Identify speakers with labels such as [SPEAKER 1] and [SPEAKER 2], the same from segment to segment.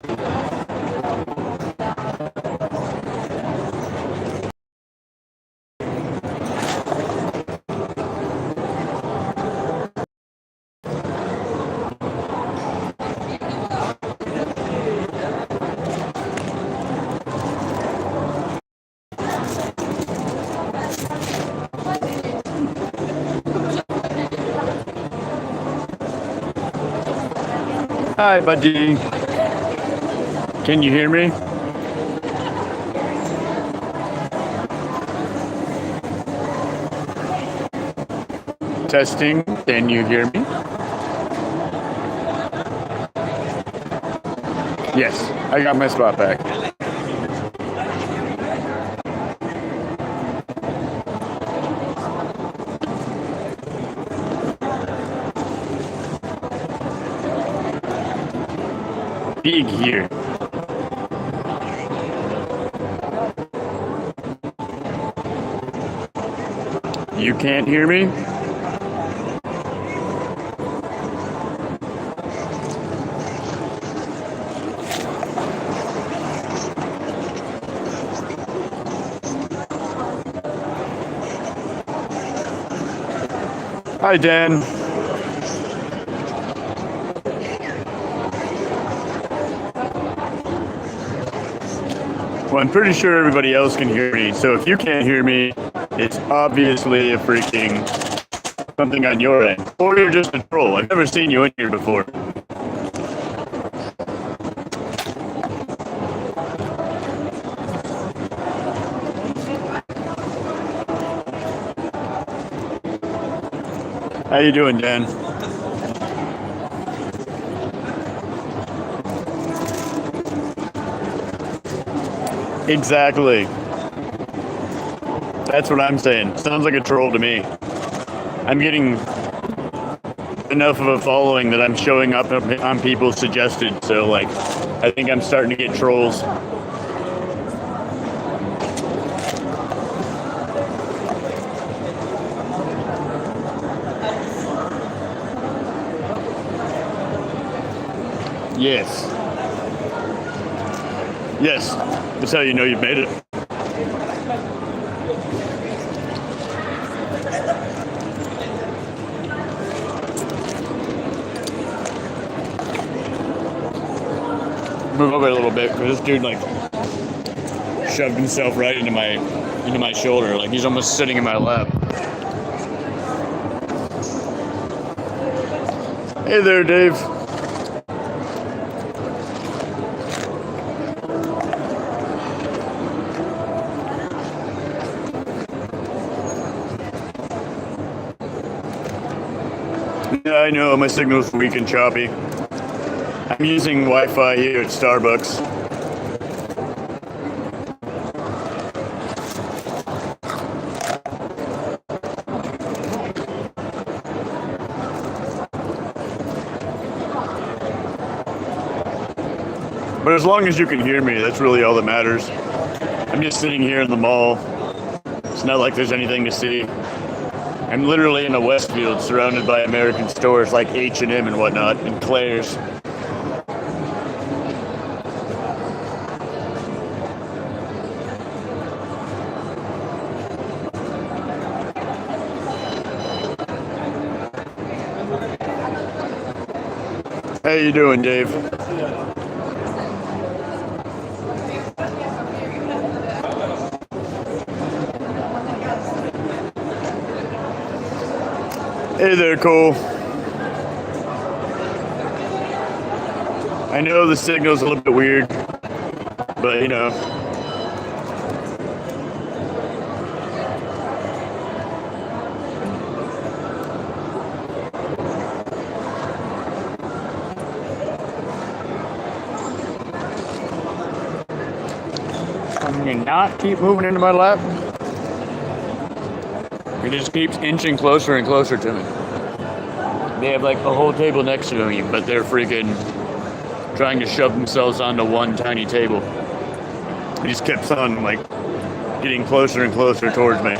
[SPEAKER 1] Hi, buddy. Can you hear me? Testing. Can you hear me? Yes, I got my spot back. Big here. You can't hear me? Hi, Dan. Well, I'm pretty sure everybody else can hear me, so if you can't hear me, it's obviously a freaking something on your end. Or you're just a troll. I've never seen you in here before. How you doing, Dan? Exactly. That's what I'm saying. Sounds like a troll to me. I'm getting enough of a following that I'm showing up on people's suggested, so like, I think I'm starting to get trolls. Yes. Yes. That's how you know you've made it. Move over a little bit because this dude like shoved himself right into my shoulder, like he's almost sitting in my lap. Hey there, Dave. Yeah, I know, my signal's weak and choppy. I'm using Wi-Fi here at Starbucks. But as long as you can hear me, that's really all that matters. I'm just sitting here in the mall. It's not like there's anything to see. I'm literally in a Westfield surrounded by American stores like H&M and whatnot, and Claire's. How you doing, Dave? Hey there, Cole. I know the signal's a little bit weird, but you know. Can you not keep moving into my lap? It just keeps inching closer and closer to me. They have like a whole table next to me, but they're freaking trying to shove themselves onto one tiny table. It just keeps on like getting closer and closer towards me.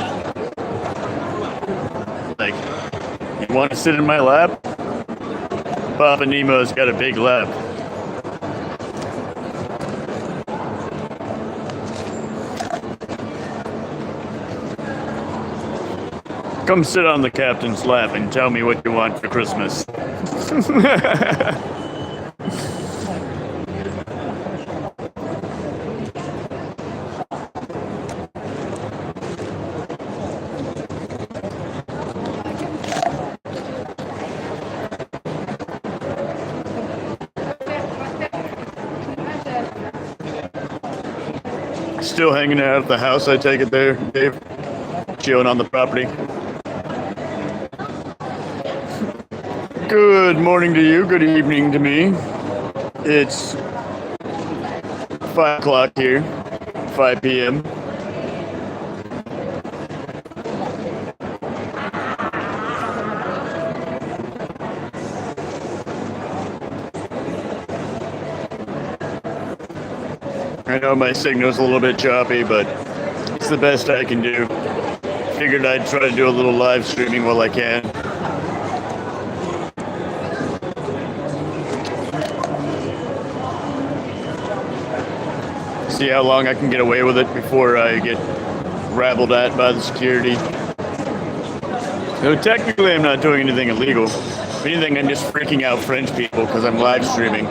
[SPEAKER 1] Like, you want to sit in my lap? Papa Nemo's got a big lap. Come sit on the captain's lap and tell me what you want for Christmas. Still hanging out at the house, I take it there, Dave? Chilling on the property. Good morning to you, good evening to me. It's 5 o'clock here, 5 p.m. I know my signal's a little bit choppy, but it's the best I can do. Figured I'd try to do a little live streaming while I can. See how long I can get away with it before I get rabbled at by the security. So technically I'm not doing anything illegal. If anything, I'm just freaking out French people because I'm live streaming.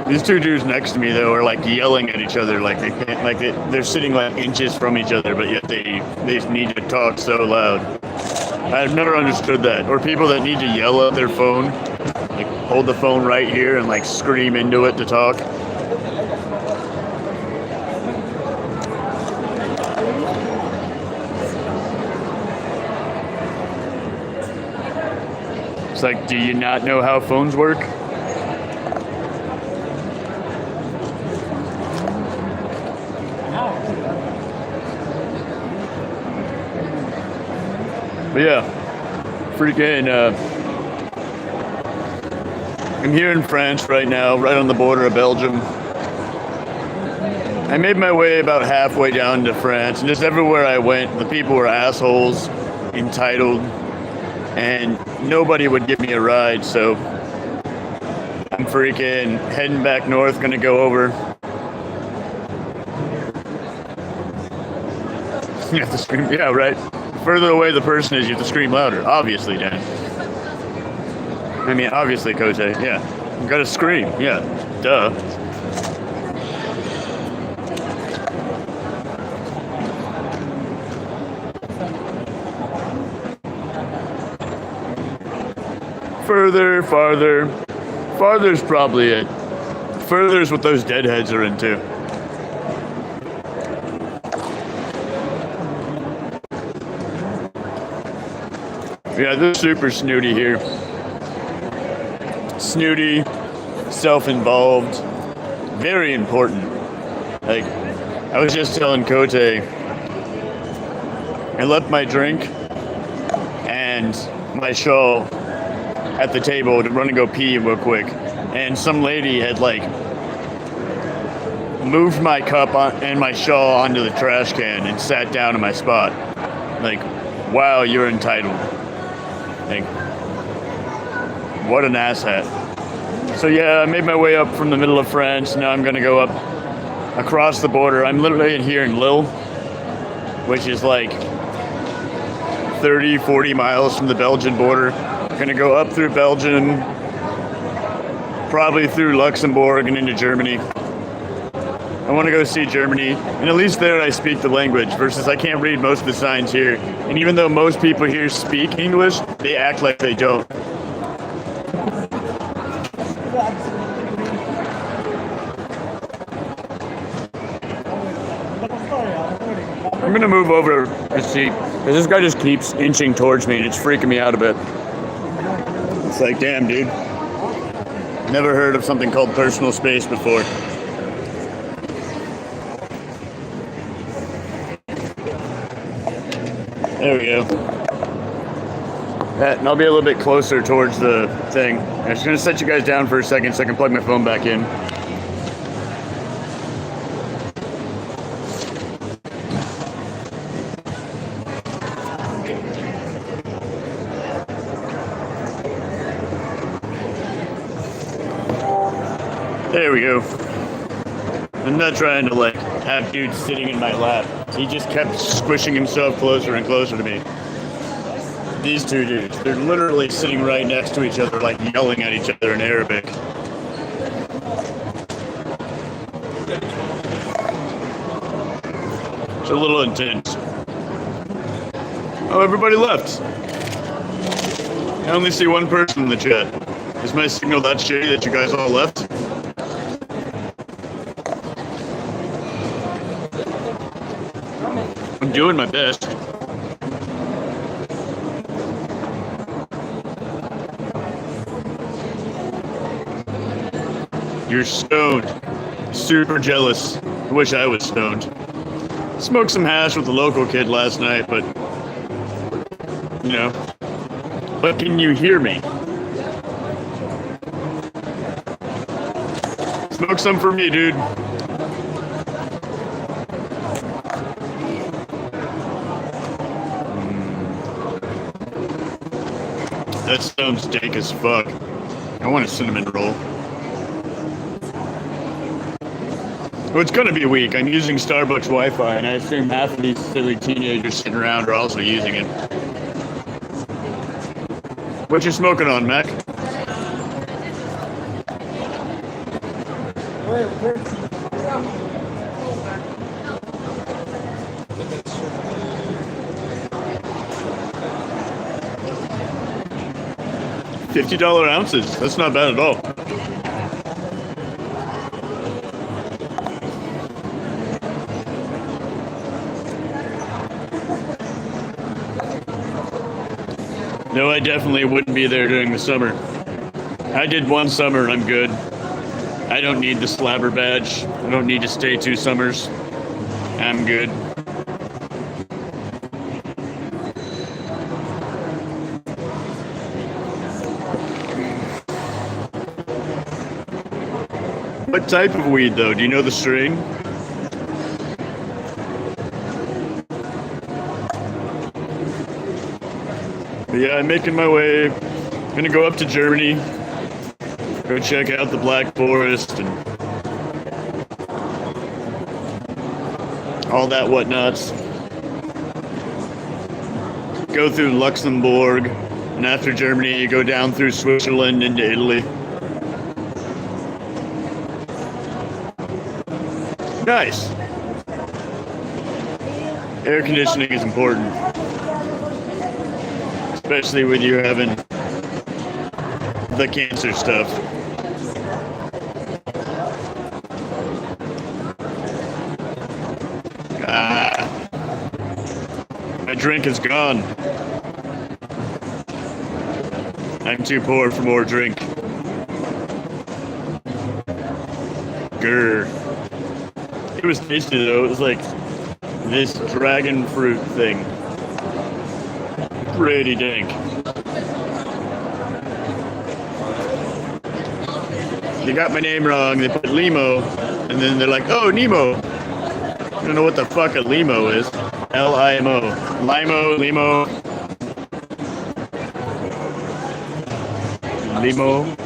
[SPEAKER 1] These two dudes next to me, though, are like yelling at each other, like they can't, like they're sitting like inches from each other, but yet they need to talk so loud. I've never understood that. Or people that need to yell at their phone, like hold the phone right here and like scream into it to talk. It's like, do you not know how phones work? But yeah, freaking, I'm here in France right now, right on the border of Belgium. I made my way about halfway down to France, and just everywhere I went, the people were assholes, entitled, and nobody would give me a ride, so I'm freaking heading back north, gonna go over. You have to scream, yeah, right. Further away the person is, you have to scream louder. Obviously, Dan. I mean, obviously, Cote. Yeah. You gotta scream. Yeah. Duh. Further, farther. Farther's probably it. Further's what those deadheads are into. Yeah, they're super snooty here. Snooty, self-involved, very important. Like, I was just telling Cote, I left my drink and my shawl at the table to run and go pee real quick. And some lady had, like, moved my cup and my shawl onto the trash can and sat down in my spot. Like, wow, you're entitled. Like, what an asshat. So yeah, I made my way up from the middle of France. Now I'm gonna go up across the border. I'm literally in here in Lille, which is like 30, 40 miles from the Belgian border. I'm gonna go up through Belgium, probably through Luxembourg and into Germany. I want to go see Germany, and at least there I speak the language, versus I can't read most of the signs here. And even though most people here speak English, they act like they don't. I'm gonna move over a seat, because this guy just keeps inching towards me, and it's freaking me out a bit. It's like, damn, dude. Never heard of something called personal space before. There we go. And I'll be a little bit closer towards the thing. I'm just going to set you guys down for a second so I can plug my phone back in. There we go. I'm not trying to, like, have dudes sitting in my lap. He just kept squishing himself closer and closer to me. These two dudes, they're literally sitting right next to each other, like yelling at each other in Arabic. It's a little intense. Oh, everybody left. I only see one person in the chat. Is my signal that shitty that you guys all left? I'm doing my best. You're stoned. Super jealous. I wish I was stoned. Smoked some hash with the local kid last night, but you know. But can you hear me? Smoke some for me, dude. That sounds dank as fuck. I want a cinnamon roll. Well, it's gonna be weak. I'm using Starbucks Wi-Fi, and I assume half of these silly teenagers sitting around are also using it. What you smoking on, Mac? $50 ounces. That's not bad at all. No, I definitely wouldn't be there during the summer. I did one summer and I'm good. I don't need the slabber badge. I don't need to stay 2 summers. I'm good. What type of weed though? Do you know the strain? But yeah, I'm making my way. Gonna go up to Germany. Go check out the Black Forest and all that whatnots. Go through Luxembourg, and after Germany, you go down through Switzerland into Italy. Nice. Air conditioning is important. Especially with you having the cancer stuff. My drink is gone. I'm too poor for more drink. Grr. It was tasty though. It was like this dragon fruit thing. Pretty dank. They got my name wrong. They put Limo, and then they're like, "Oh, Nemo." I don't know what the fuck a Limo is. L-I-M-O. Limo, Limo. Limo.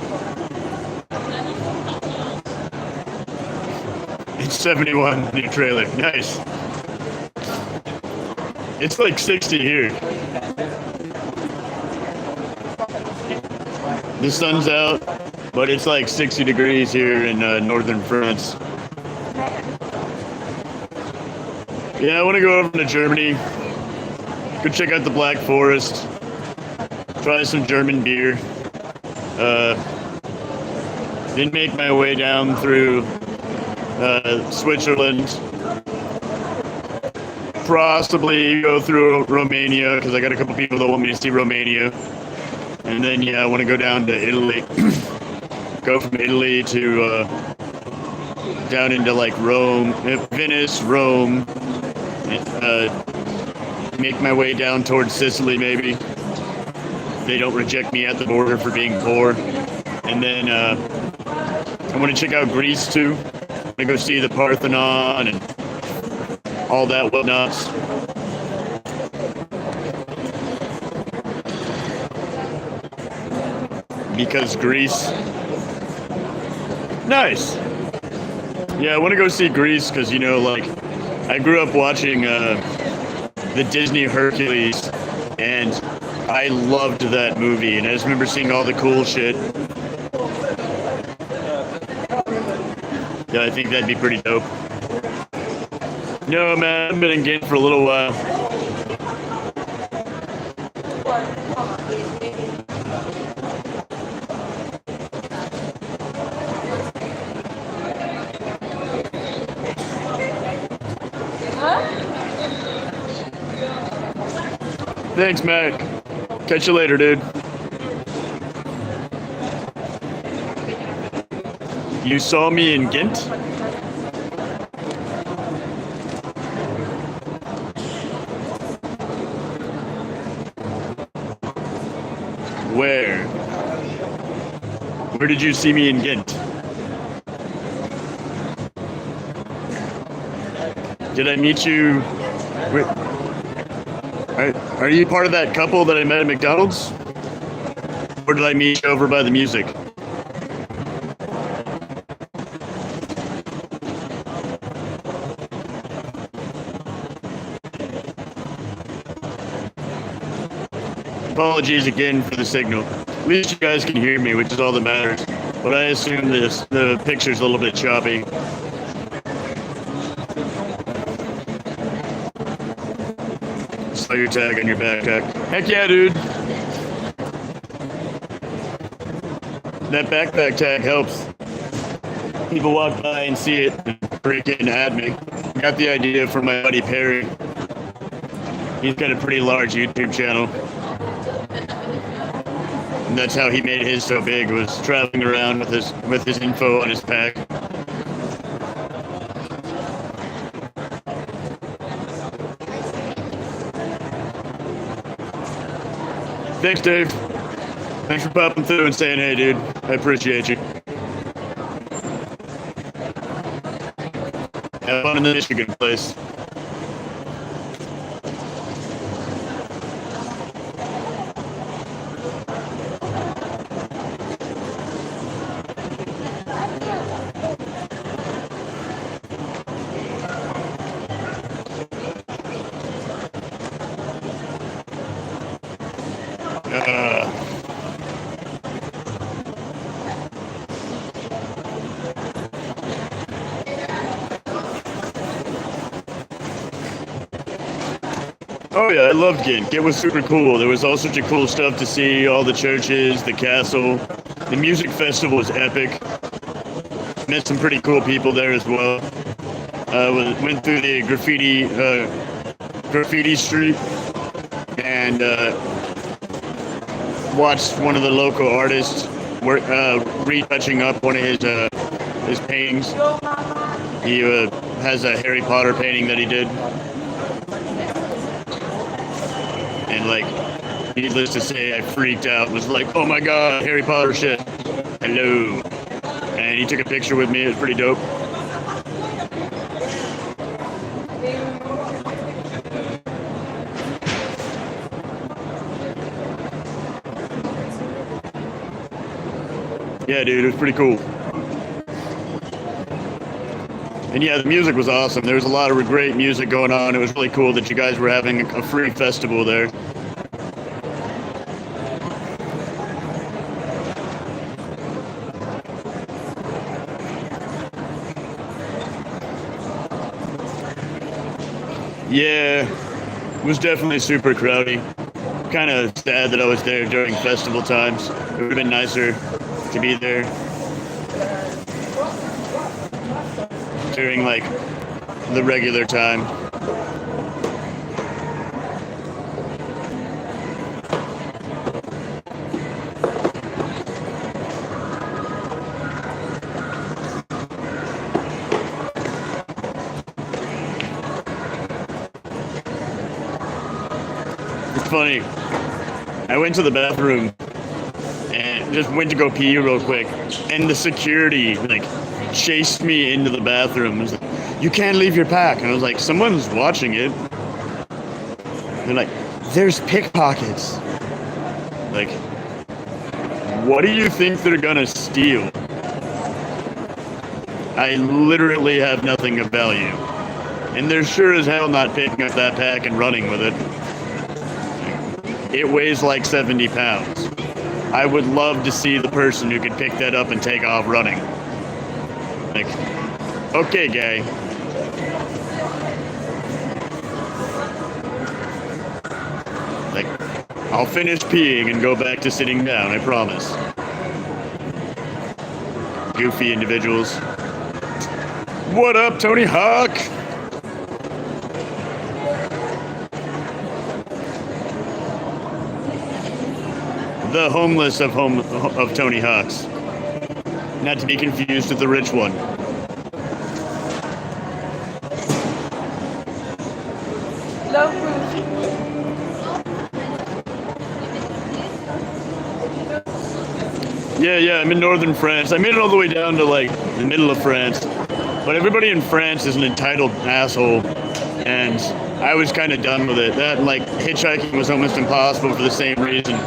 [SPEAKER 1] It's 71, new trailer. Nice. It's like 60 here. The sun's out, but it's like 60 degrees here in northern France. Yeah, I want to go over to Germany. Go check out the Black Forest. Try some German beer. Then make my way down through Switzerland. Possibly go through Romania, because I got a couple people that want me to see Romania. And then, yeah, I want to go down to Italy. Go from Italy to down into like Rome, Venice, Rome. Make my way down towards Sicily, maybe. They don't reject me at the border for being poor. And then I want to check out Greece too. I want to go see the Parthenon and all that whatnots. Because Greece. Nice. Yeah, I want to go see Greece because, you know, like, I grew up watching the Disney Hercules, and I loved that movie, and I just remember seeing all the cool shit. Yeah, I think that'd be pretty dope. No, man, I've been in Ghent for a little while. Thanks, Matt. Catch you later, dude. You saw me in Ghent? Where? Where did you see me in Ghent? Did I meet you? Wait, are you part of that couple that I met at McDonald's? Or did I meet you over by the music? Apologies again for the signal. At least you guys can hear me, which is all that matters. But I assume the picture's a little bit choppy. Saw your tag on your backpack. Heck yeah, dude. That backpack tag helps. People walk by and see it and freaking add me. Got the idea from my buddy Perry. He's got a pretty large YouTube channel. And that's how he made his so big, was traveling around with his info on his pack. Thanks, Dave. Thanks for popping through and saying hey, dude. I appreciate you. Have fun in the Michigan place. Oh yeah, I loved Ghent. It was super cool. There was all sorts of cool stuff to see, all the churches, the castle. The music festival was epic. Met some pretty cool people there as well. Went through the graffiti street and watched one of the local artists retouching up one of his paintings. He has a Harry Potter painting that he did. And like, needless to say, I freaked out. Was like, oh my god, Harry Potter shit. Hello. And he took a picture with me. It was pretty dope. Yeah, dude, it was pretty cool. And yeah, the music was awesome. There was a lot of great music going on. It was really cool that you guys were having a free festival there. Yeah, it was definitely super crowdy. Kind of sad that I was there during festival times. It would have been nicer to be there during like the regular time. It's funny. I went to the bathroom and just went to go pee real quick, and the security like chased me into the bathroom. It was like, you can't leave your pack. And I was like, someone's watching it. They're like, there's pickpockets. Like, what do you think they're gonna steal? I literally have nothing of value. And they're sure as hell not picking up that pack and running with it. It weighs like 70 pounds. I would love to see the person who could pick that up and take off running. Like, okay, guy. Like, I'll finish peeing and go back to sitting down, I promise. Goofy individuals. What up, Tony Hawk? The homeless of Tony Hawks. Not to be confused with the rich one. Yeah, I'm in northern France. I made it all the way down to like the middle of France. But everybody in France is an entitled asshole. And I was kind of done with it. That, like, hitchhiking was almost impossible for the same reason.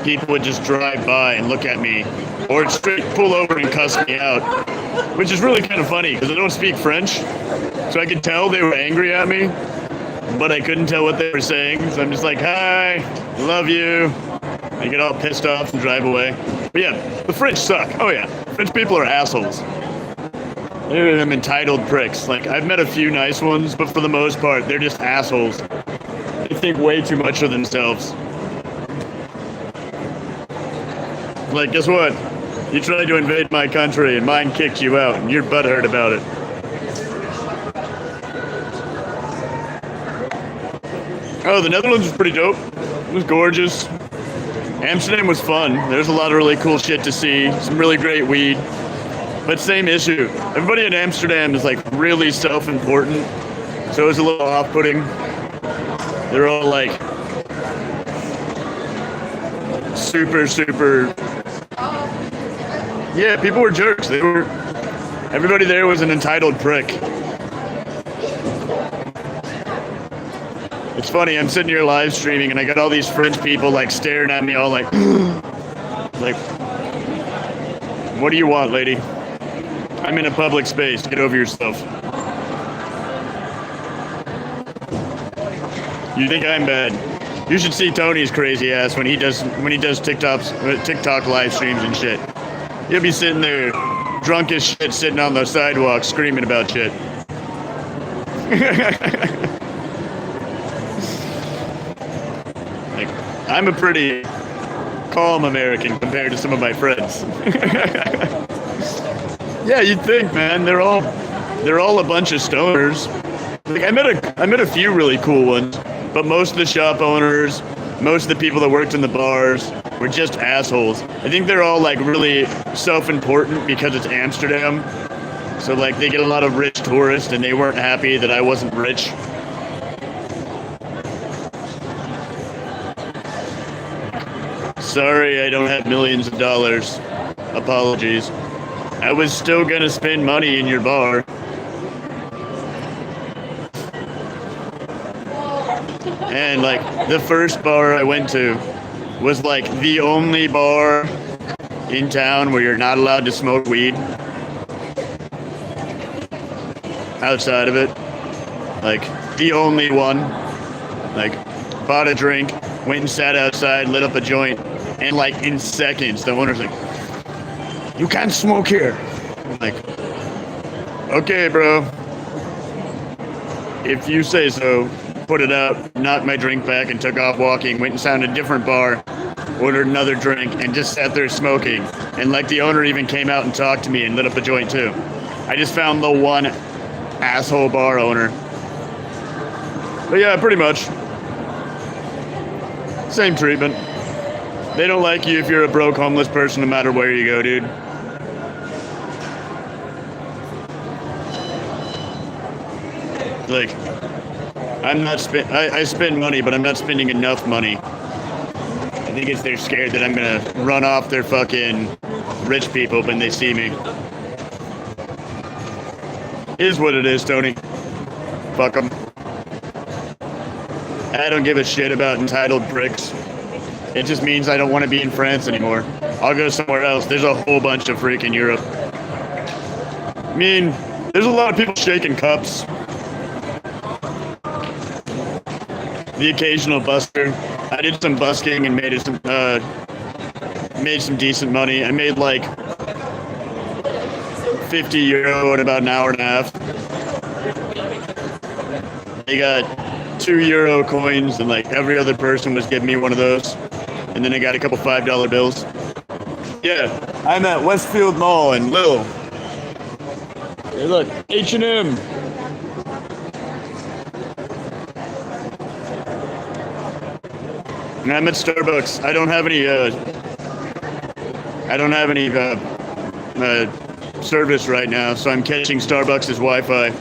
[SPEAKER 1] People would just drive by and look at me, or straight pull over and cuss me out, which is really kind of funny because I don't speak French, so I could tell they were angry at me, but I couldn't tell what they were saying, so I'm just like, hi, love you. I get all pissed off and drive away. But yeah, the French suck. Oh yeah, French people are assholes. They're them entitled pricks. Like, I've met a few nice ones, but for the most part, they're just assholes. They think way too much of themselves. Like, guess what? You tried to invade my country and mine kicked you out and you're butthurt about it. Oh, the Netherlands was pretty dope. It was gorgeous. Amsterdam was fun. There's a lot of really cool shit to see. Some really great weed. But same issue. Everybody in Amsterdam is like really self-important. So it was a little off-putting. They're all like super... Yeah, people were jerks. Everybody there was an entitled prick. It's funny, I'm sitting here live streaming and I got all these French people like staring at me all like, like, what do you want, lady? I'm in a public space. Get over yourself. You think I'm bad? You should see Tony's crazy ass when he does TikTok live streams and shit. He'll be sitting there, drunk as shit, sitting on the sidewalk, screaming about shit. Like, I'm a pretty calm American compared to some of my friends. Yeah, you'd think, man. They're all a bunch of stoners. Like, I met a few really cool ones, but most of the shop owners, most of the people that worked in the bars were just assholes. I think they're all like really self-important because it's Amsterdam. So like they get a lot of rich tourists and they weren't happy that I wasn't rich. Sorry, I don't have millions of dollars. Apologies. I was still gonna spend money in your bar. And like the first bar I went to was like the only bar in town where you're not allowed to smoke weed. Outside of it, like the only one. Like, bought a drink, went and sat outside, lit up a joint, and like in seconds the owner's like, you can't smoke here. I'm like, okay, bro, if you say so. Put it out, knocked my drink back, and took off walking. Went and found a different bar, ordered another drink, and just sat there smoking. And like the owner even came out and talked to me and lit up a joint too. I just found the one asshole bar owner. But yeah, pretty much. Same treatment. They don't like you if you're a broke homeless person no matter where you go, dude. Like, I spend money, but I'm not spending enough money. I think it's they're scared that I'm gonna run off their fucking rich people when they see me. Is what it is, Tony. Fuck them. I don't give a shit about entitled pricks. It just means I don't want to be in France anymore. I'll go somewhere else. There's a whole bunch of freaking Europe. I mean, there's a lot of people shaking cups. the occasional busker. I did some busking and made some decent money. I made like 50 euro in about an hour and a half. They got 2 euro coins, and like every other person was giving me one of those. And then I got a couple $5 bills. Yeah, I'm at Westfield Mall in Lille. Hey, look, H&M. And I'm at Starbucks. I don't have any service right now, so I'm catching Starbucks' Wi-Fi.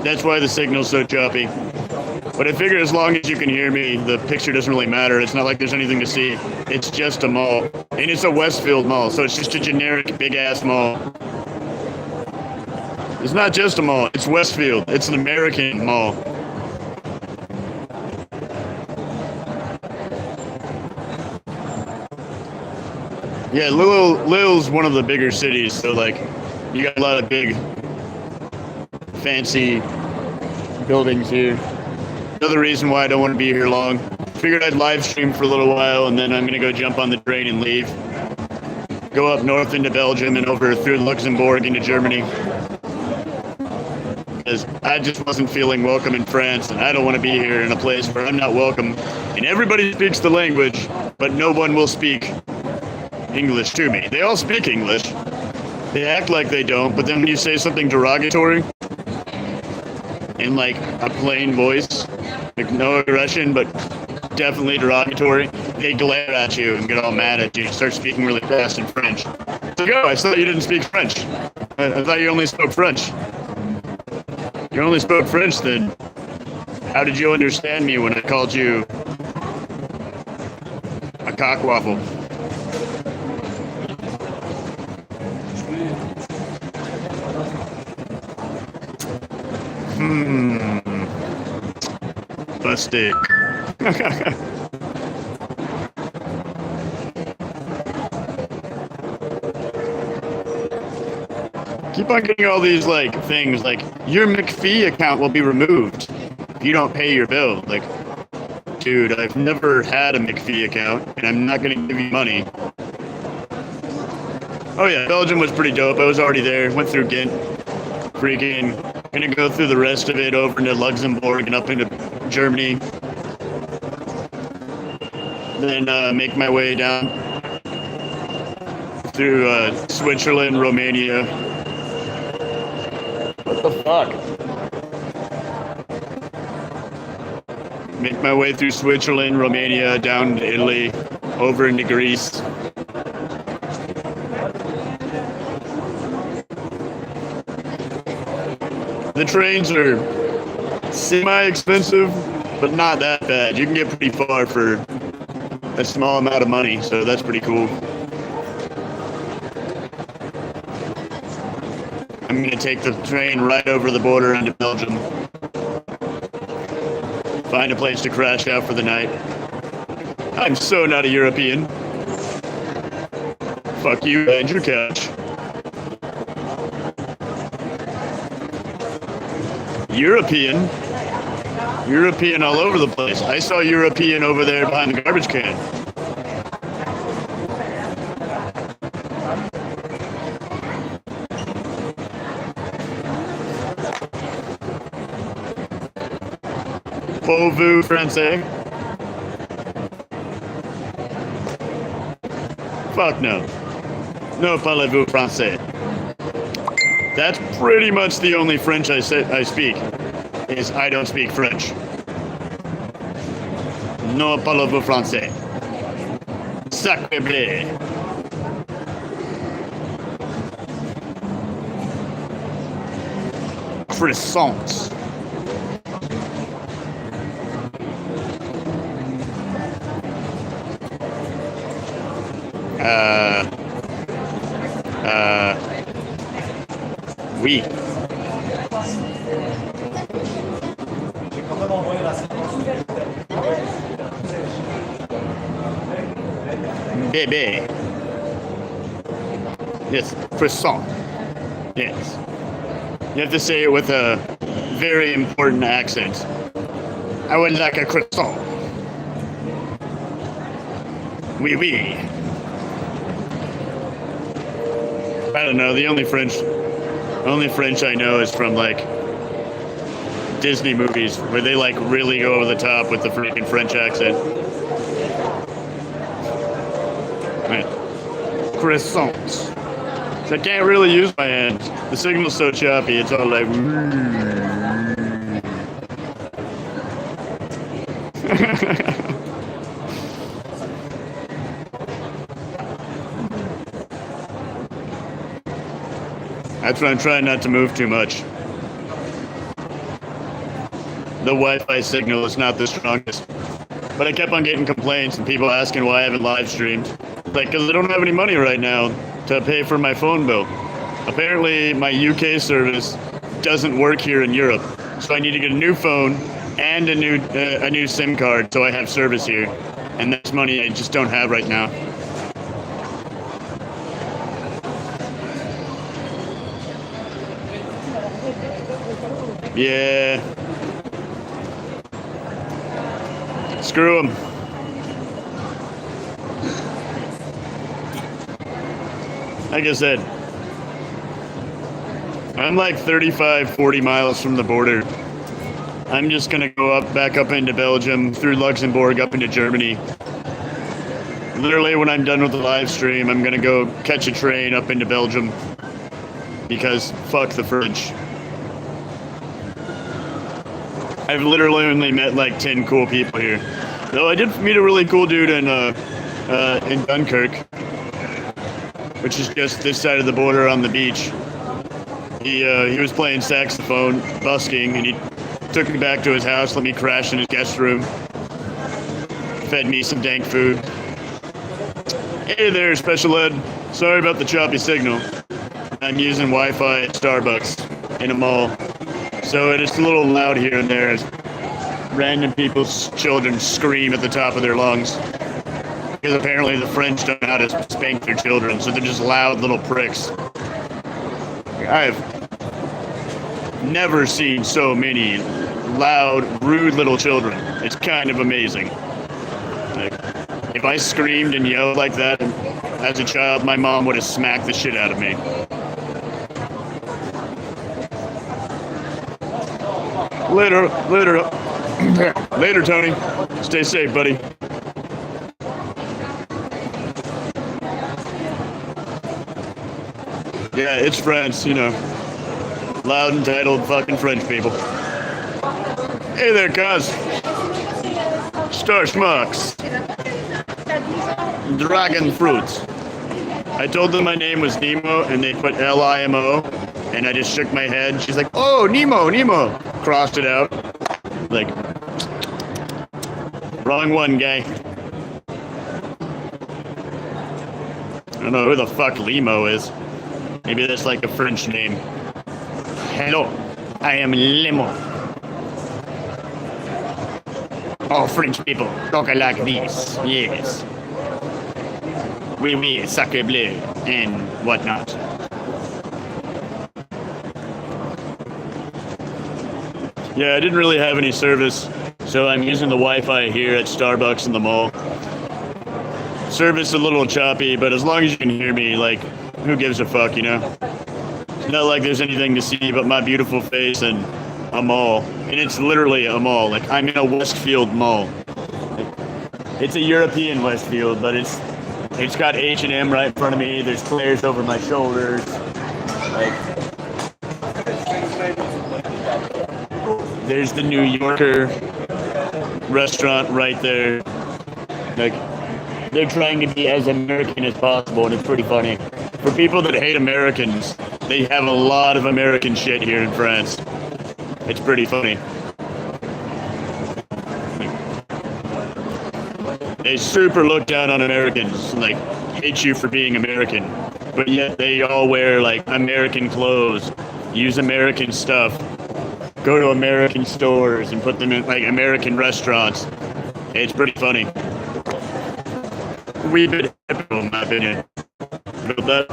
[SPEAKER 1] That's why the signal's so choppy. But I figure as long as you can hear me, the picture doesn't really matter. It's not like there's anything to see. It's just a mall. And it's a Westfield mall, so it's just a generic big-ass mall. It's not just a mall. It's Westfield. It's an American mall. Yeah, Lille's one of the bigger cities, so like you got a lot of big, fancy buildings here. Another reason why I don't want to be here long. Figured I'd live stream for a little while, and then I'm gonna go jump on the train and leave. Go up north into Belgium and over through Luxembourg into Germany. Because I just wasn't feeling welcome in France, and I don't want to be here in a place where I'm not welcome. And everybody speaks the language, but no one will speak English to me. They all speak English. They act like they don't, but then when you say something derogatory in like a plain voice, like no aggression, but definitely derogatory, they glare at you and get all mad at you. Start speaking really fast in French. It's like, oh, I thought you didn't speak French. I thought you only spoke French. You only spoke French then. How did you understand me when I called you a cockwaffle? Busted. Keep on getting all these like things like your McPhee account will be removed if you don't pay your bill. Like, dude, I've never had a McPhee account and I'm not gonna give you money. Oh yeah, Belgium was pretty dope. I was already there. Went through Ghent. Freaking gonna go through the rest of it over into Luxembourg and up into Germany. Then make my way down through Switzerland, Romania. What the fuck? Make my way through Switzerland, Romania, down to Italy, over into Greece. The trains are semi-expensive, but not that bad. You can get pretty far for a small amount of money, so that's pretty cool. I'm gonna take the train right over the border into Belgium. Find a place to crash out for the night. I'm so not a European. Fuck you and your couch. European all over the place. I saw European over there behind the garbage can. Pouvez-vous français? Fuck no. No parlez-vous français. That's pretty much the only French I speak, is I don't speak French. No parlez-vous français. Sacre bleu. Croissants. Oui. Bébé. Yes, croissant. Yes. You have to say it with a very important accent. I would like a croissant. Oui, oui. I don't know. The only French I know is from like Disney movies where they like really go over the top with the freaking French accent. Right. Croissants. So I can't really use my hands. The signal's so choppy. It's all like. That's why I'm trying not to move too much. The Wi-Fi signal is not the strongest. But I kept on getting complaints and people asking why I haven't live streamed. Like, because I don't have any money right now to pay for my phone bill. Apparently, my UK service doesn't work here in Europe. So I need to get a new phone and a new SIM card so I have service here. And that's money I just don't have right now. Yeah. Screw them. Like I said, I'm like 35, 40 miles from the border. I'm just gonna go back up into Belgium, through Luxembourg, up into Germany. Literally, when I'm done with the live stream, I'm gonna go catch a train up into Belgium. Because fuck the French. I've literally only met like 10 cool people here. Though I did meet a really cool dude in Dunkirk, which is just this side of the border on the beach. He was playing saxophone, busking, and he took me back to his house, let me crash in his guest room, fed me some dank food. Hey there, Special Ed. Sorry about the choppy signal. I'm using Wi-Fi at Starbucks in a mall. So it's a little loud here and there as random people's children scream at the top of their lungs. Because apparently the French don't know how to spank their children, so they're just loud little pricks. I've never seen so many loud, rude little children. It's kind of amazing. Like, if I screamed and yelled like that as a child, my mom would have smacked the shit out of me. Later, Tony. Stay safe, buddy. Yeah, it's France, you know. Loud, entitled fucking French people. Hey there, cuz. Star Schmucks. Dragon Fruits. I told them my name was Nemo, and they put Limo, and I just shook my head. She's like, oh, Nemo. Crossed it out. Like, wrong one, guy. I don't know who the fuck Limo is. Maybe that's like a French name. Hello, I am Limo. All French people talk like this, yes. Oui, oui, sacre bleu, and whatnot. Yeah, I didn't really have any service, so I'm using the Wi-Fi here at Starbucks in the mall. Service a little choppy, but as long as you can hear me, like, who gives a fuck, you know? It's not like there's anything to see but my beautiful face and a mall. And it's literally a mall. Like, I'm in a Westfield mall. It's a European Westfield, but it's got H&M right in front of me. There's Claire's over my shoulders. Like, there's the New Yorker restaurant right there. Like, they're trying to be as American as possible, and it's pretty funny. For people that hate Americans, they have a lot of American shit here in France. It's pretty funny. They super look down on Americans, like, hate you for being American. But yet they all wear, like, American clothes, use American stuff, go to American stores and put them in, like, American restaurants. It's pretty funny. Wee bit hypocritical, in my opinion. About that.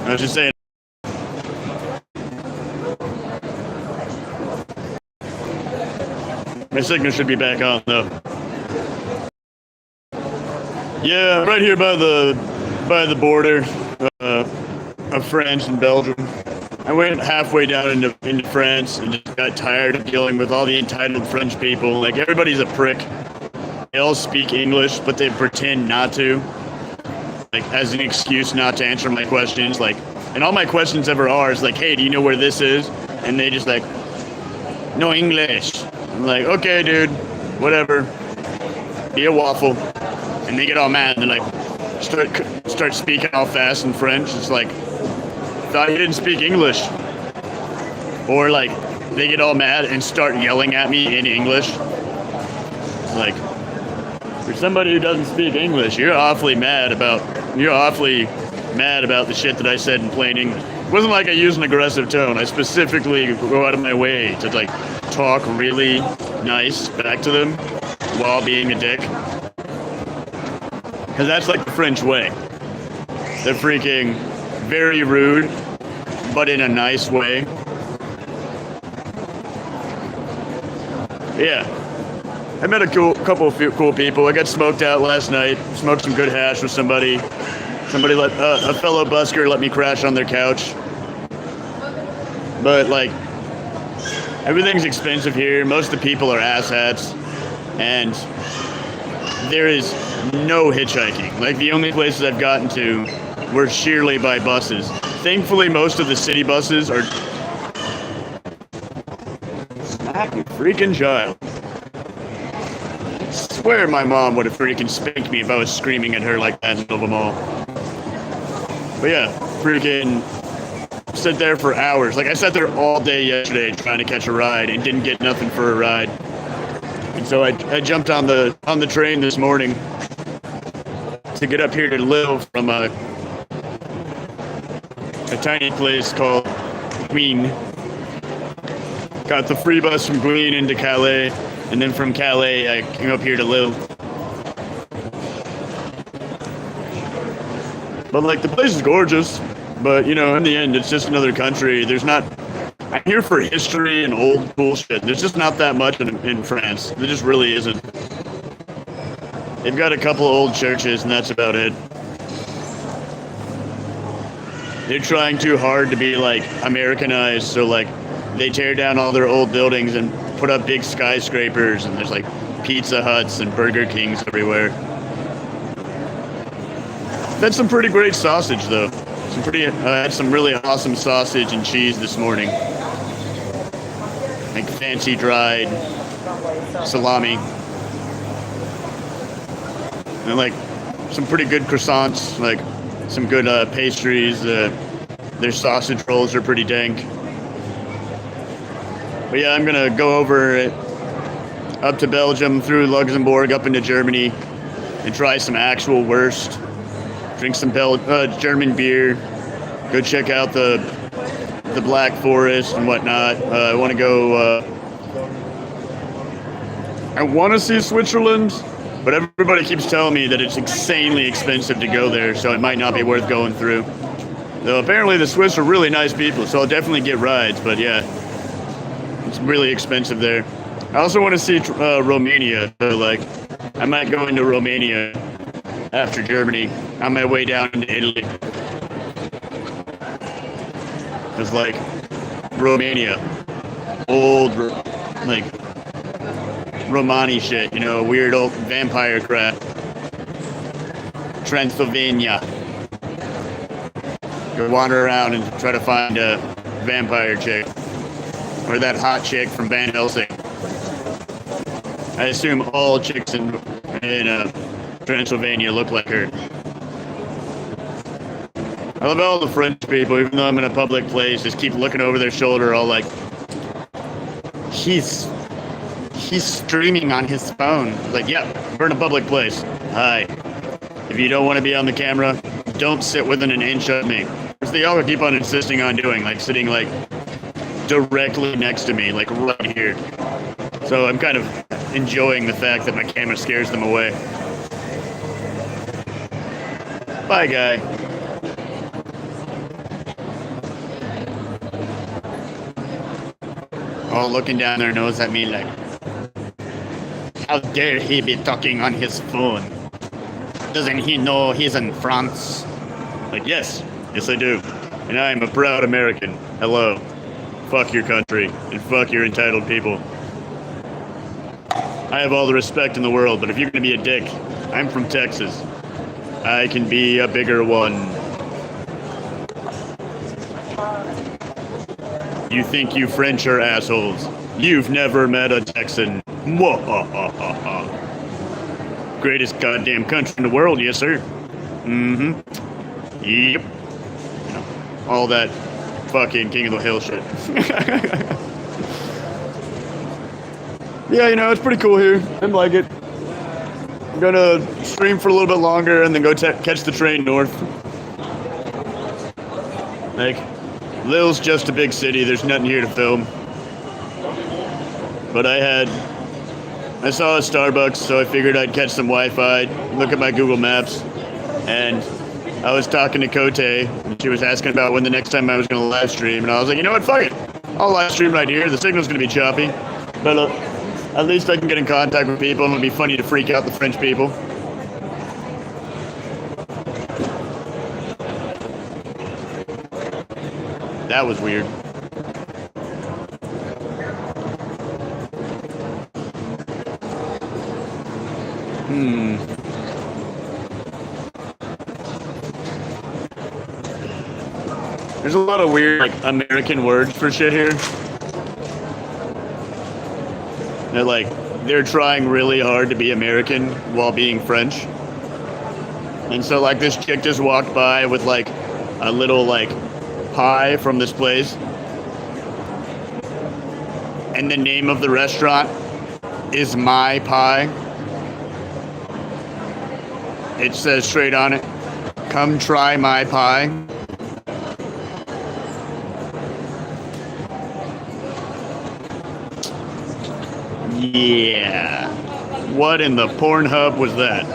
[SPEAKER 1] I was just saying. signal should be back on though. Yeah, right here by the border of France and Belgium. I went halfway down into France and just got tired of dealing with all the entitled French people. Like, everybody's a prick. They all speak English, but they pretend not to. Like, as an excuse not to answer my questions. Like, and all my questions ever are is like, hey, do you know where this is? And they just like, no English. I'm like, okay, dude, whatever. Be a waffle. And they get all mad and they're like, start speaking all fast in French. It's like, thought you didn't speak English. Or like, they get all mad and start yelling at me in English. It's like, for somebody who doesn't speak English, you're awfully mad about the shit that I said in plain English. It wasn't like I used an aggressive tone. I specifically go out of my way to like talk really nice back to them while being a dick. Because that's like the French way. They're freaking very rude, but in a nice way. Yeah. I met a couple of cool people. I got smoked out last night. Smoked some good hash with somebody. Somebody a fellow busker let me crash on their couch. But like, everything's expensive here. Most of the people are asshats, and there is no hitchhiking. Like, the only places I've gotten to were sheerly by buses. Thankfully, most of the city buses are. Smack you freaking child. I swear my mom would have freaking spanked me if I was screaming at her like that in the middle of them all. But yeah, freaking sit there for hours. Like, I sat there all day yesterday trying to catch a ride and didn't get nothing for a ride. And so I jumped on the train this morning to get up here to Lille from a tiny place called Queen. Got the free bus from Queen into Calais, and then from Calais I came up here to Lille. But like, the place is gorgeous, but you know, in the end it's just another country. I'm here for history and old bullshit. There's just not that much in France. There just really isn't. They've got a couple of old churches and that's about it. They're trying too hard to be like Americanized, so like they tear down all their old buildings and put up big skyscrapers, and there's like Pizza Huts and Burger Kings everywhere. That's some pretty great sausage though. I had some really awesome sausage and cheese this morning. Like fancy dried salami. And like some pretty good croissants, like some good pastries. Their sausage rolls are pretty dank. But yeah, I'm gonna go over up to Belgium, through Luxembourg, up into Germany, and try some actual wurst. Drink some German beer. Go check out the Black Forest and whatnot. I want to go. I want to see Switzerland, but everybody keeps telling me that it's insanely expensive to go there, so it might not be worth going through. Though apparently the Swiss are really nice people, so I'll definitely get rides. But yeah, it's really expensive there. I also want to see Romania. So like, I might go into Romania after Germany on my way down into Italy. It's like Romania, old like Romani shit, you know, weird old vampire crap. Transylvania. Go wander around and try to find a vampire chick, or that hot chick from Van Helsing. I assume all chicks in Transylvania look like her. I love all the French people, even though I'm in a public place, just keep looking over their shoulder, all like, he's streaming on his phone. Like, yeah, we're in a public place. Hi. If you don't want to be on the camera, don't sit within an inch of me. Which they all keep on insisting on doing, like sitting like directly next to me, like right here. So I'm kind of enjoying the fact that my camera scares them away. Bye, guy. All looking down their nose at me like,
[SPEAKER 2] How dare he be talking on his phone? Doesn't he know he's in France?
[SPEAKER 1] Like, yes I do. And I am a proud American. Hello. Fuck your country, and fuck your entitled people. I have all the respect in the world, but if you're gonna be a dick, I'm from Texas. I can be a bigger one. You think you French are assholes. You've never met a Texan. Mwahahaha. Greatest goddamn country in the world, yes sir. Mm-hmm. Yep. You know, all that fucking King of the Hill shit. Yeah, you know, it's pretty cool here. I like it. I'm gonna stream for a little bit longer and then go catch the train north. Like, Lille's just a big city. There's nothing here to film. But I saw a Starbucks, so I figured I'd catch some Wi-Fi, look at my Google Maps, and I was talking to Kote, and she was asking about when the next time I was going to live stream, and I was like, you know what, fuck it. I'll live stream right here. The signal's going to be choppy, but at least I can get in contact with people, and it'll be funny to freak out the French people. That was weird. There's a lot of weird, like, American words for shit here. They're trying really hard to be American while being French. And so, like, this chick just walked by with, like, a little, like, pie from this place. And the name of the restaurant is My Pie. It says straight on it, come try my pie. Yeah. What in the Pornhub was that?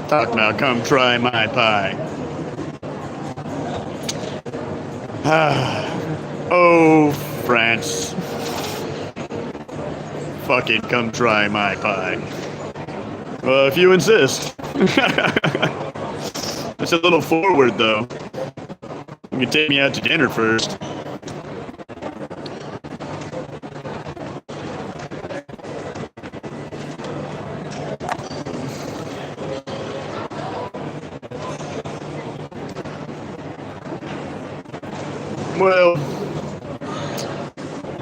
[SPEAKER 1] Talk about come try my pie. Oh, France. Fucking come try my pie. Well, if you insist. It's a little forward, though. You can take me out to dinner first. Well,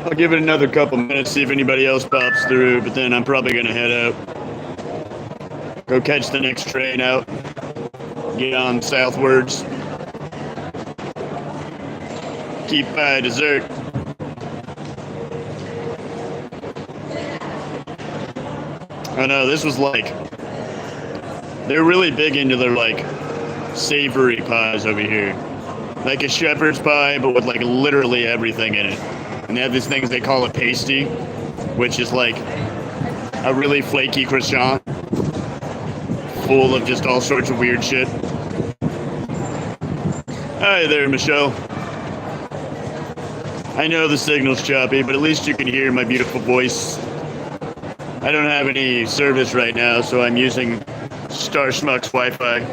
[SPEAKER 1] I'll give it another couple minutes, see if anybody else pops through, but then I'm probably going to head out. Go catch the next train out. Get on southwards. Keep by dessert. I know, this was like... They're really big into their, like, savory pies over here. Like a shepherd's pie, but with, like, literally everything in it. And they have these things they call a pasty, which is like a really flaky croissant full of just all sorts of weird shit. Hi there, Michelle. I know the signal's choppy, but at least you can hear my beautiful voice. I don't have any service right now, so I'm using Star Schmuck's Wi-Fi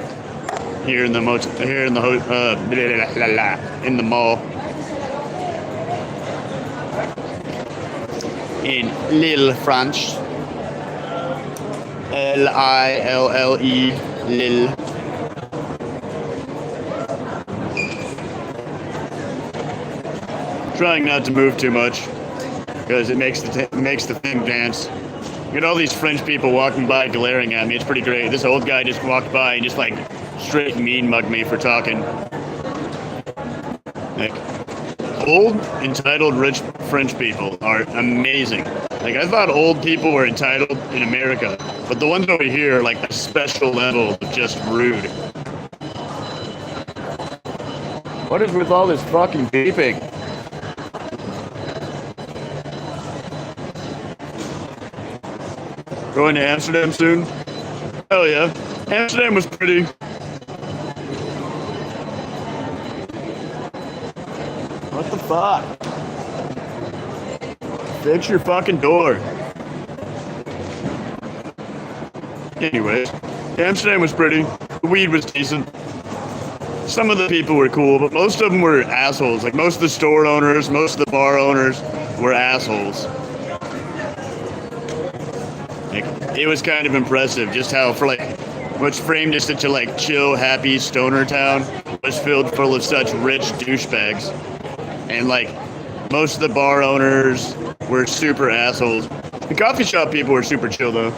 [SPEAKER 1] here in the in the mall. In Lille, France. Lille, Lille. Trying not to move too much because it makes the thing dance. You get all these French people walking by glaring at me. It's pretty great. This old guy just walked by and just like straight mean mugged me for talking. Like, old, entitled, rich French people are amazing. Like, I thought old people were entitled in America, but the ones over here are like a special level of just rude. What is with all this fucking beeping? Going to Amsterdam soon? Hell yeah. Amsterdam was pretty. What the fuck? Fix your fucking door. Anyways, Amsterdam was pretty. The weed was decent. Some of the people were cool, but most of them were assholes. Like, most of the store owners, most of the bar owners were assholes. Like, it was kind of impressive just how, for like, what's framed as such a like chill, happy stoner town was filled full of such rich douchebags. And like, most of the bar owners were super assholes. The coffee shop people were super chill though.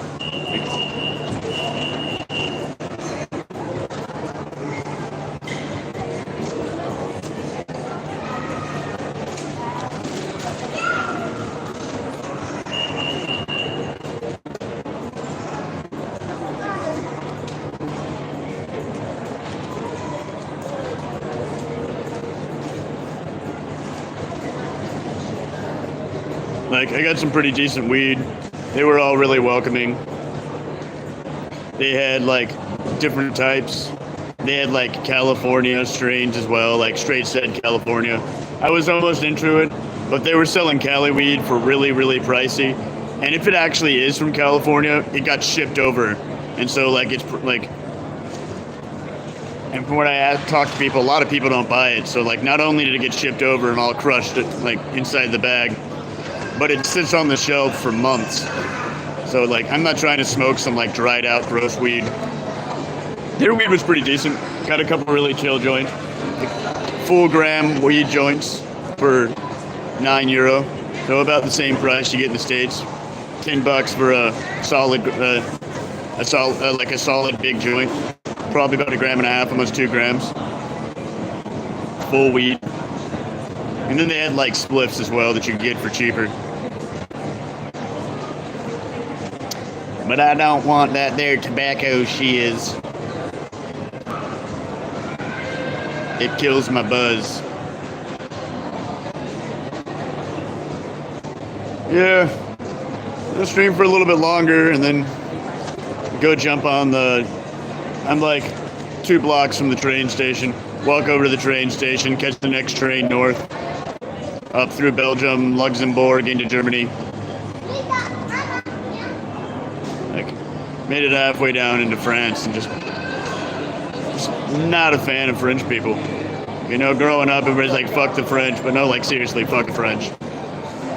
[SPEAKER 1] Like, I got some pretty decent weed. They were all really welcoming. They had, like, different types. They had, like, California strains as well, like straight said California. I was almost into it, but they were selling Cali weed for really, really pricey. And if it actually is from California, it got shipped over. And so, like, it's, like... And from what I talked to people, a lot of people don't buy it. So, like, not only did it get shipped over and all crushed, like, inside the bag, but it sits on the shelf for months. So, like, I'm not trying to smoke some, like, dried out gross weed. Their weed was pretty decent. Got a couple really chill joints. Like, full gram weed joints for €9. So about the same price you get in the States. $10 for a solid, like a solid big joint. Probably about 1.5 grams, almost 2 grams. Full weed. And then they had like spliffs as well that you could get for cheaper. But I don't want that there tobacco shiz. It kills my buzz. Yeah, I'll stream for a little bit longer and then go jump on the... I'm like 2 blocks from the train station. Walk over to the train station, catch the next train north. Up through Belgium, Luxembourg, into Germany. Like, made it halfway down into France and just not a fan of French people. You know, growing up, everybody's like, fuck the French, but no, like, seriously, fuck the French.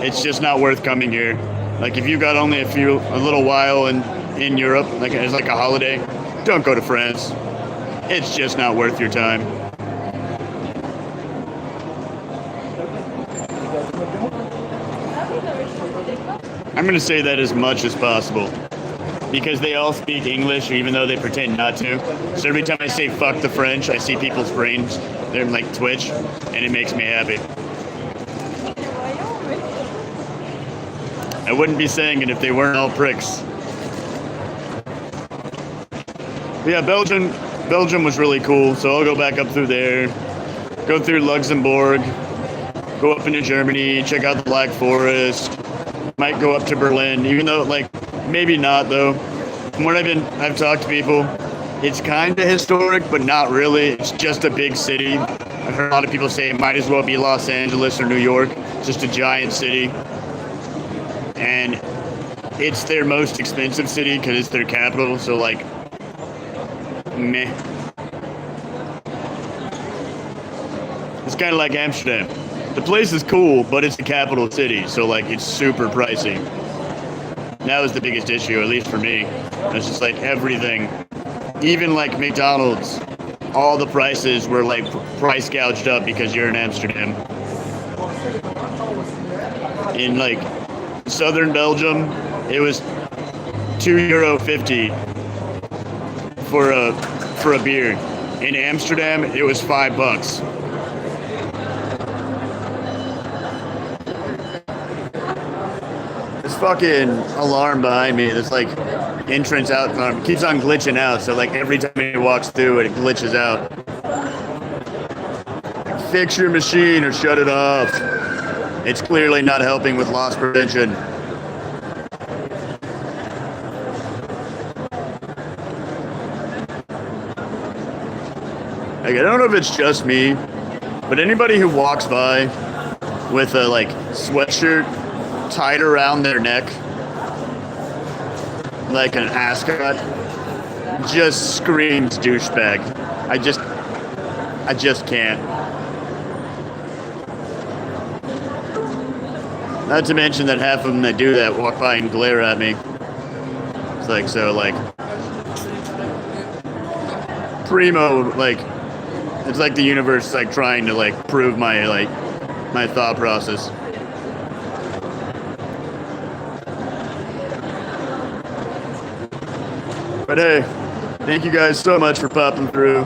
[SPEAKER 1] It's just not worth coming here. Like, if you got only a little while in Europe, like, as like a holiday, don't go to France. It's just not worth your time. I'm going to say that as much as possible. Because they all speak English, even though they pretend not to. So every time I say fuck the French, I see people's brains, they're like twitch, and it makes me happy. I wouldn't be saying it if they weren't all pricks. But yeah, Belgium was really cool, so I'll go back up through there, go through Luxembourg, go up into Germany, check out the Black Forest, might go up to Berlin, even though, like, maybe not, though. From what I've talked to people, it's kind of historic, but not really. It's just a big city. I've heard a lot of people say it might as well be Los Angeles or New York. It's just a giant city. And it's their most expensive city because it's their capital, so, like, meh. It's kind of like Amsterdam. The place is cool, but it's the capital city, so, like, it's super pricey. That was the biggest issue, at least for me. It's just, like, everything. Even, like, McDonald's, all the prices were, like, price gouged up because you're in Amsterdam. In, like, southern Belgium, it was €2.50 for a beer. In Amsterdam, it was $5. This fucking alarm behind me, this like entrance out alarm, keeps on glitching out, so like every time he walks through it glitches out. Fix your machine or shut it off. It's clearly not helping with loss prevention. Like, I don't know if it's just me, but anybody who walks by with a like sweatshirt
[SPEAKER 2] tied around their neck like an ascot just screams douchebag. I just can't. Not to mention that half of them that do that walk by and glare at me. It's like, so like, primo, like, it's like the universe like trying to like prove my thought process. But hey, thank you guys so much for popping through.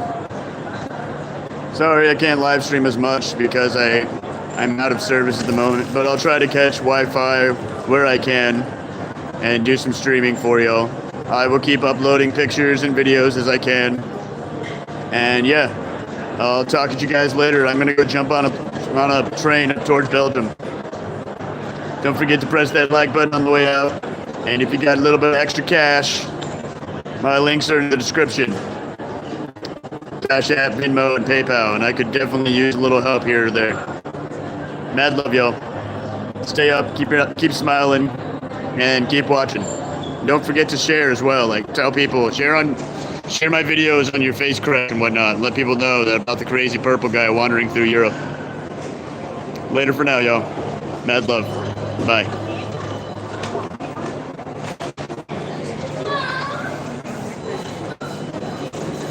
[SPEAKER 2] Sorry I can't live stream as much because I'm out of service at the moment, but I'll try to catch Wi-Fi where I can and do some streaming for y'all. I will keep uploading pictures and videos as I can. And yeah, I'll talk to you guys later. I'm gonna go jump on a train up towards Belgium. Don't forget to press that like button on the way out. And if you got a little bit of extra cash, my links are in the description. Cash App, Venmo, and PayPal, and I could definitely use a little help here or there. Mad love, y'all. Stay up, keep smiling, and keep watching. Don't forget to share as well. Like, tell people, share my videos on your face crack and whatnot. Let people know that about the crazy purple guy wandering through Europe. Later for now, y'all. Mad love. Bye.